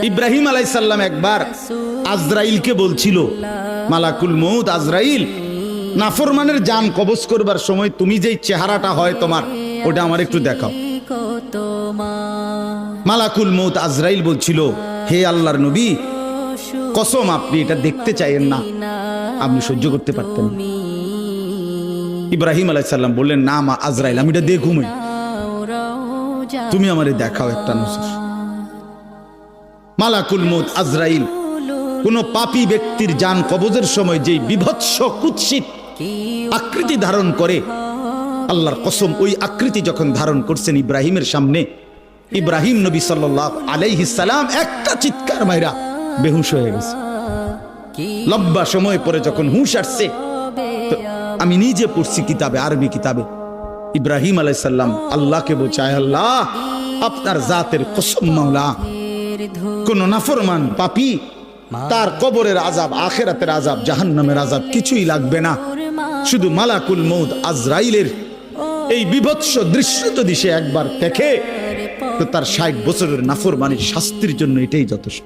ইব্রাহিম আলাইহিস সালাম একবার আজরাইলকে বলছিল, মালাকুল মউত আজরাইল, নাফরমানের জান কবজ করবার সময় তুমি যেই চেহারাটা হয় তোমার, ওটা আমার একটু দেখাও। মালাকুল মউত আজরাইল বলছিল, হে আল্লাহর নবী, কসম আপনি এটা দেখতে চাইেন না, আপনি সহ্য করতে পারতেন না। ইব্রাহিম আলাইহিস সালাম বললেন, না মা আজরাইল, আমি এটা দেখুমই, তুমি আমারে দেখাও একটা নজর। মালাকুল মউত আজরাইল কোন পাপী ব্যক্তির জান কবজের সময় যেই বিভৎস কুৎসিত আকৃতি ধারণ করে, আল্লাহর কসম ওই আকৃতি যখন ধারণ করছেন ইব্রাহিমের সামনে, ইব্রাহিম নবী সাল্লাল্লাহু আলাইহিস সালাম একটা চিৎকার মাইরা বেহুশ হয়ে গেছে। লম্বা সময় পরে যখন হুঁশ আসছে, আমি নিজে পড়ছি কিতাবে, আরবি কিতাবে, ইব্রাহিম আলাইহিস সালাম আল্লাহকে বলছে, আল্লাহ আপনার জাতের কসম মাওলা, কোন নাফরমান পাপী তার কবরের আযাব, আখিরাতের আযাব, জাহান্নামের আযাব কিছুই লাগবে না, শুধু মালাকুল মউত আজরাইলের এই বিভৎস দৃশ্য যদি সে একবার দেখে, তো তার 60 বছরের নাফরমানির শাস্তির জন্য এটাই যথেষ্ট।